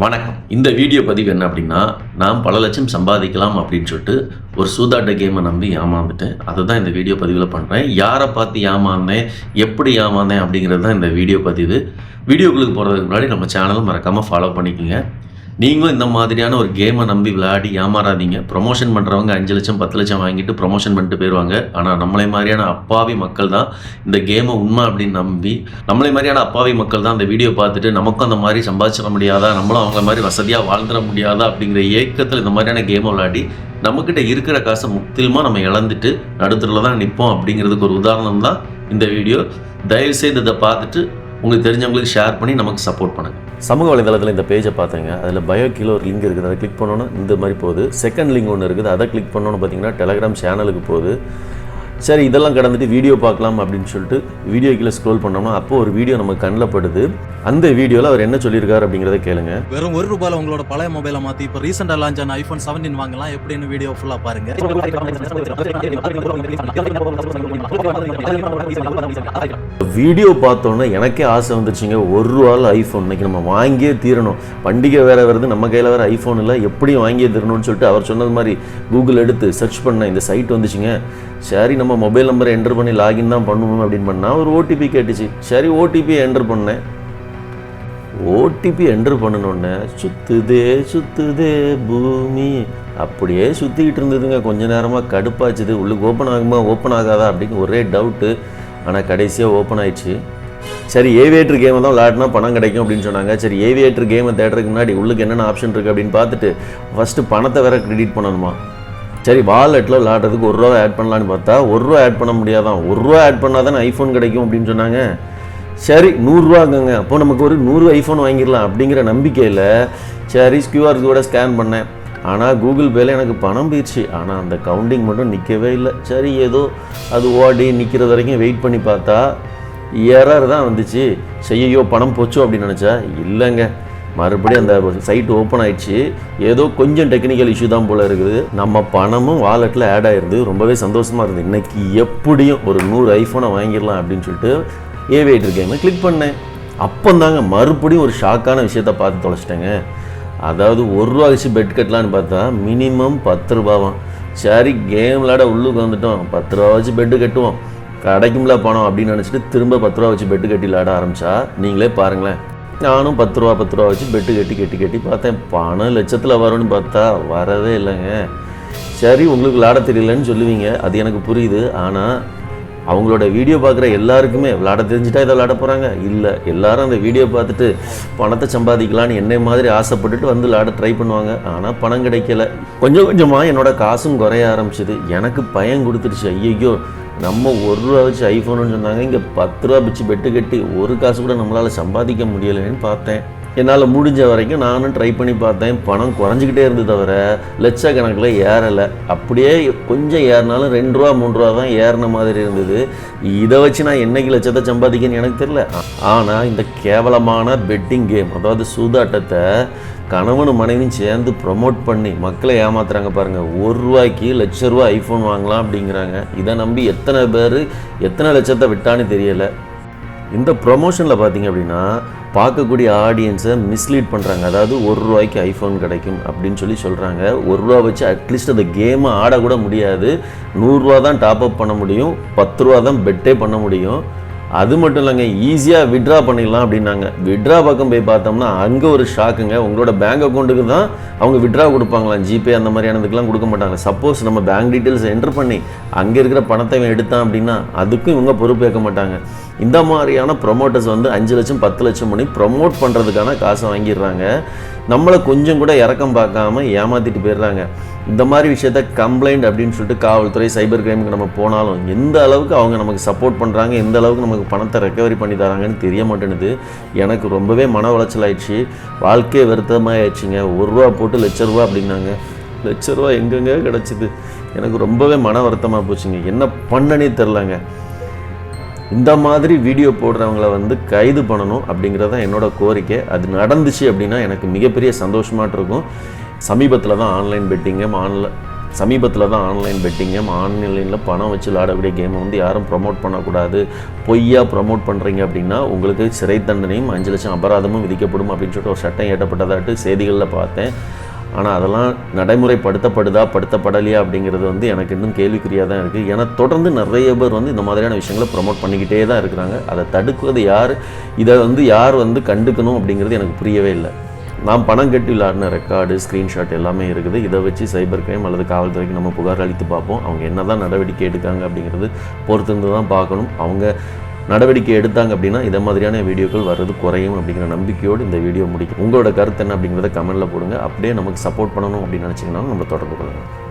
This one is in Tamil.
வணக்கம். இந்த வீடியோ பதிவு என்ன அப்படின்னா, நான் பல லட்சம் சம்பாதிக்கலாம் அப்படின்னு சொல்லிட்டு ஒரு சூதாட்ட கேமை நம்பி ஏமாந்துட்டேன். அதை தான் இந்த வீடியோ பதிவில் பண்ணுறேன். யாரை பார்த்து ஏமாந்தேன், எப்படி ஏமாந்தேன் அப்படிங்கிறது தான் இந்த வீடியோ பதிவு. வீடியோக்குள்ளே போகிறதுக்கு முன்னாடி நம்ம சேனலை மறக்காமல் ஃபாலோ பண்ணிக்கோங்க. நீங்களும் இந்த மாதிரியான ஒரு கேமை நம்பி விளையாடி ஏமாறாதீங்க. ப்ரொமோஷன் பண்ணுறவங்க 5 லட்சம் 10 லட்சம் வாங்கிட்டு ப்ரொமோஷன் பண்ணிட்டு போயிடுவாங்க. ஆனால் நம்மளை மாதிரியான அப்பாவி மக்கள் தான் இந்த கேமை உண்மை அப்படின்னு நம்பி, நம்மளை மாதிரியான அப்பாவி மக்கள் தான் அந்த வீடியோ பார்த்துட்டு நமக்கும் அந்த மாதிரி சம்பாதிச்சிட முடியாதா, நம்மளும் அவங்கள மாதிரி வசதியாக வாழ்ந்துட முடியாதா அப்படிங்கிற ஏக்கத்தில் இந்த மாதிரியான கேமை விளையாடி நம்மக்கிட்ட இருக்கிற காசை முற்றிலுமாக நம்ம இழந்துட்டு நடுத்தரில் தான் நிற்போம். அப்படிங்கிறதுக்கு ஒரு உதாரணம் தான் இந்த வீடியோ. தயவுசெய்து இதை பார்த்துட்டு உங்களுக்கு தெரிஞ்சவங்களுக்கு ஷேர் பண்ணி நமக்கு சப்போர்ட் பண்ணுங்கள். சமூக வலைதளத்தில் இந்த பேஜை பார்த்தேங்க. அதில் பயோ கீழே ஒரு லிங்க் இருக்குது. அதை கிளிக் பண்ணோன்னா இந்த மாதிரி போகுது. செகண்ட் லிங்க் ஒன்று இருக்குது. அதை கிளிக் பண்ணோன்னு பார்த்தீங்கன்னா டெலகிராம் சேனலுக்கு போகுது. சரி, இதெல்லாம் கடந்துட்டு வீடியோ பார்க்கலாம் அப்படின்னு சொல்லிட்டு வீடியோ கீழே ஸ்க்ரோல் பண்ணோம்னா அப்போ ஒரு வீடியோ நம்ம கண்ணில் படுது. அந்த வீடியோவில் அவர் என்ன சொல்லியிருக்காரு அப்படிங்கிறத கேளுங்க. வெறும் ₹1 உங்களோட பழைய மொபைலை மாற்றி இப்போ ரீசெண்டாக லான்ச் ஆன iPhone 17 வாங்கலாம் எப்படின்னு வீடியோ ஃபுல்லாக பாருங்க. வீடியோ பார்த்தோன்னே எனக்கே ஆசை வந்துருச்சுங்க. ₹1 ஐஃபோன் இன்னைக்கு நம்ம வாங்கியே தீரணும். பண்டிகை வேற வருது, நம்ம கையில் வேற ஐஃபோன் இல்லை, எப்படியும் வாங்கியே தீரணும்னு சொல்லிட்டு அவர் சொன்னது மாதிரி கூகுள் எடுத்து சர்ச் பண்ண இந்த சைட் வந்துச்சுங்க. சரி, நம்ம மொபைல் நம்பரை என்டர் பண்ணி லாகின் தான் பண்ணணும் அப்படின்னு பண்ணால் ஒரு ஓடிபி கேட்டுச்சு. சரி, ஓடிபி என்டர் பண்ணேன். ஓடிபி என்டர் பண்ணணுன்னே சுத்துதே பூமி அப்படியே சுற்றிக்கிட்டு இருந்ததுங்க. கொஞ்ச நேரமாக கடுப்பாச்சுது. உள்ளுக்கு ஓப்பன் ஆகுமா ஓப்பன் ஆகாதா அப்படின்னு ஒரே டவுட்டு. ஆனால் கடைசியாக ஓப்பன் ஆயிடுச்சு. சரி, ஏவியேட்டர் கேமை தான் விளையாடினா பணம் கிடைக்கும் அப்படின்னு சொன்னாங்க. சரி, ஏவியேட்டர் கேமை தேடுறதுக்கு முன்னாடி உள்ளுக்கு என்னென்ன ஆப்ஷன் இருக்குது அப்படின்னு பார்த்துட்டு ஃபஸ்ட்டு பணத்தை வேற கிரெடிட் பண்ணணுமா. சரி, வாலெட்டில் விளையாடுறதுக்கு ₹1 ஆட் பண்ணலான்னு பார்த்தா ₹1 ஆட் பண்ண முடியாதான். ₹1 ஆட் பண்ணால் தானே ஐஃபோன் கிடைக்கும் அப்படின்னு சொன்னாங்க. சரி, ₹100ங்க. அப்போ நமக்கு ஒரு 100 ஐஃபோன் வாங்கிடலாம் அப்படிங்கிற நம்பிக்கையில் சரி கியூஆர் கோடை ஸ்கேன் பண்ணேன். ஆனால் கூகுள் பேல எனக்கு பணம் போயிடுச்சு. ஆனால் அந்த கவுண்டிங் மட்டும் நிற்கவே இல்லை. சரி, ஏதோ அது ஓடி நிற்கிறது வரைக்கும் வெயிட் பண்ணி பார்த்தா எரர் தான் வந்துச்சு. செய்யோ பணம் போச்சோ அப்படின்னு நினச்சா இல்லைங்க. மறுபடியும் அந்த சைட் ஓப்பன் ஆயிடுச்சு. ஏதோ கொஞ்சம் டெக்னிக்கல் இஷ்யூ தான் போல் இருக்குது. நம்ம பணமும் வாலெட்டில் ஆட் ஆகிருது. ரொம்பவே சந்தோஷமாக இருந்தது. இன்றைக்கி எப்படியும் ஒரு 100 ஐஃபோனை வாங்கிடலாம் அப்படின்னு சொல்லிட்டு ஏவியேட்டர் கேமை கிளிக் பண்ணேன். அப்போந்தாங்க மறுபடியும் ஒரு ஷாக்கான விஷயத்தை பார்த்து தொலைச்சிட்டேங்க. அதாவது ₹1 வச்சு பெட் கட்டலான்னு பார்த்தா மினிமம் ₹10. சரி, கேம் விளையாட உள்ளுக்கு வந்துட்டோம். ₹10 வச்சு பெட்டு கட்டுவோம், கிடைக்கும்ல பணம் அப்படின்னு நினச்சிட்டு திரும்ப ₹10 வச்சு பெட்டு கட்டி விளையாட ஆரம்பித்தா நீங்களே பாருங்களேன். நானும் ₹10 வச்சு பெட்டு கட்டி பார்த்தேன். பணம் லட்சத்தில் வரும்னு பார்த்தா வரவே இல்லைங்க. சரி, உங்களுக்கு விளையாட தெரியலன்னு சொல்லுவீங்க, அது எனக்கு புரியுது. ஆனால் அவங்களோட வீடியோ பார்க்குற எல்லாருக்குமே விளையாட தெரிஞ்சுட்டா இதை விளையாட போகிறாங்க? இல்லை, எல்லாரும் அந்த வீடியோ பார்த்துட்டு பணத்தை சம்பாதிக்கலான்னு என்னை மாதிரி ஆசைப்பட்டுட்டு வந்து விளையாட ட்ரை பண்ணுவாங்க. ஆனால் பணம் கிடைக்கல. கொஞ்சம் கொஞ்சமாக என்னோட காசும் குறைய ஆரம்பிச்சிது. எனக்கு பயம் கொடுத்துருச்சு. ஐயோ, நம்ம ₹1 வச்சு ஐஃபோனுன்னு சொன்னாங்க, இங்கே ₹10 வச்சு பெட்டு கட்டி ஒரு காசு கூட நம்மளால் சம்பாதிக்க முடியலைன்னு பார்த்தேன். என்னால் முடிஞ்ச வரைக்கும் நானும் ட்ரை பண்ணி பார்த்தேன். பணம் குறைஞ்சிக்கிட்டே இருந்தது தவிர லட்சக்கணக்கில் ஏறலை. அப்படியே கொஞ்சம் ஏறினாலும் ₹2 ₹3 தான் ஏறின மாதிரி இருந்தது. இதை வச்சு நான் என்னைக்கு லட்சத்தை சம்பாதிக்கன்னு எனக்கு தெரியல. ஆனால் இந்த கேவலமான பெட்டிங் கேம், அதாவது சூதாட்டத்தை கணவனும் மனைவியும் சேர்ந்து ப்ரொமோட் பண்ணி மக்களை ஏமாத்துறாங்க பாருங்கள். ₹1 ₹1,00,000 ஐஃபோன் வாங்கலாம் அப்படிங்கிறாங்க. இதை நம்பி எத்தனை பேர் எத்தனை லட்சத்தை விட்டான்னு தெரியலை. இந்த ப்ரொமோஷனில் பார்த்தீங்க அப்படின்னா பார்க்கக்கூடிய ஆடியன்ஸை மிஸ்லீட் பண்ணுறாங்க. அதாவது ₹1 ஐஃபோன் கிடைக்கும் அப்படின்னு சொல்கிறாங்க. ₹1 வச்சு அட்லீஸ்ட் அந்த கேமை ஆடக்கூட முடியாது. ₹100 தான் டாப்அப் பண்ண முடியும், ₹10 தான் பெட்டே பண்ண முடியும். அது மட்டும் இல்லைங்க, ஈஸியாக விட்ரா பண்ணிடலாம் அப்படின்னாங்க. விட்ரா பக்கம் போய் பார்த்தோம்னா அங்கே ஒரு ஷாக்குங்க. உங்களோட பேங்க் அக்கௌண்ட்டுக்கு தான் அவங்க விட்ரா கொடுப்பாங்களாம். ஜிபே அந்த மாதிரியானதுக்கெலாம் கொடுக்க மாட்டாங்க. சப்போஸ் நம்ம பேங்க் டீட்டெயில்ஸ் என்ட்ரு பண்ணி அங்கே இருக்கிற பணத்தை எடுத்தான் அப்படின்னா அதுக்கும் இவங்க பொறுப்பேற்க மாட்டாங்க. இந்த மாதிரியான ப்ரொமோட்டர்ஸ் வந்து 5 லட்சம் 10 லட்சம் பண்ணி ப்ரொமோட் பண்ணுறதுக்கான காசை வாங்கிடுறாங்க. நம்மளை கொஞ்சம் கூட இறக்கம் பார்க்காம ஏமாற்றிட்டு போயிடுறாங்க. இந்த மாதிரி விஷயத்த கம்ப்ளைண்ட் அப்படின்னு சொல்லிட்டு காவல்துறை சைபர் கிரைமுக்கு நம்ம போனாலும் எந்த அளவுக்கு அவங்க நமக்கு சப்போர்ட் பண்ணுறாங்க, எந்த அளவுக்கு நமக்கு பணத்தை ரெக்கவரி பண்ணி தராங்கன்னு தெரிய மாட்டேனுது. எனக்கு ரொம்பவே மன உளைச்சல் ஆயிடுச்சு. வாழ்க்கையே வருத்தமாக ஆயிடுச்சுங்க. ₹1 போட்டு ₹1,00,000 அப்படின்னாங்க. ₹1,00,000 எங்கெங்க கிடச்சிது? எனக்கு ரொம்பவே மன வருத்தமாக போச்சுங்க. என்ன பண்ணனே தெரிலங்க. இந்த மாதிரி வீடியோ போடுறவங்கள வந்து கைது பண்ணணும் அப்படிங்கிறது தான் என்னோட கோரிக்கை. அது நடந்துச்சு அப்படின்னா எனக்கு மிகப்பெரிய சந்தோஷமாட்டு இருக்கும். சமீபத்தில் தான் ஆன்லைன் பெட்டிங்கு சமீபத்தில் தான் ஆன்லைன் பெட்டிங் கேம், ஆன்லைனில் பணம் வச்சு விளையாடக்கூடிய கேமை வந்து யாரும் ப்ரமோட் பண்ணக்கூடாது, பொய்யா ப்ரமோட் பண்ணுறீங்க அப்படின்னா உங்களுக்கு சிறை தண்டனையும் 5 லட்சம் அபராதமும் விதிக்கப்படும் அப்படின்னு சொல்லிட்டு ஒரு சட்டம் ஏற்றப்பட்டதாட்டு செய்திகளில் பார்த்தேன். ஆனால் அதெல்லாம் படுத்தப்படலையா அப்படிங்கிறது வந்து எனக்கு இன்னும் கேள்விக்குறியாக தான் இருக்குது. ஏன்னா தொடர்ந்து நிறைய பேர் வந்து இந்த மாதிரியான விஷயங்களை ப்ரமோட் பண்ணிக்கிட்டே தான் இருக்கிறாங்க. அதை தடுக்குவது யார், இதை வந்து யார் வந்து கண்டுக்கணும் அப்படிங்கிறது எனக்கு புரியவே இல்லை. நான் பணம் கட்டி விளையாடின ரெக்கார்டு, ஸ்க்ரீன்ஷாட் எல்லாமே இருக்குது. இதை வச்சு சைபர் கிரைம் அல்லது காவல்துறைக்கு நம்ம புகார் அளித்து பார்ப்போம். அவங்க என்ன தான் நடவடிக்கை எடுக்காங்க அப்படிங்கிறது பொறுத்திருந்து தான் பார்க்கணும். அவங்க நடவடிக்கை எடுத்தாங்க அப்படின்னா இதை மாதிரியான வீடியோக்கள் வர்றது குறையும் அப்படிங்கிற நம்பிக்கையோடு இந்த வீடியோ முடிக்கும். உங்களோட கருத்து என்ன அப்படிங்கிறத கமெண்ட்டில் போடுங்க. அப்படியே நமக்கு சப்போர்ட் பண்ணணும் அப்படின்னு நினச்சிங்கன்னா நம்ம தொடர்பு கொள்ளுங்கள்.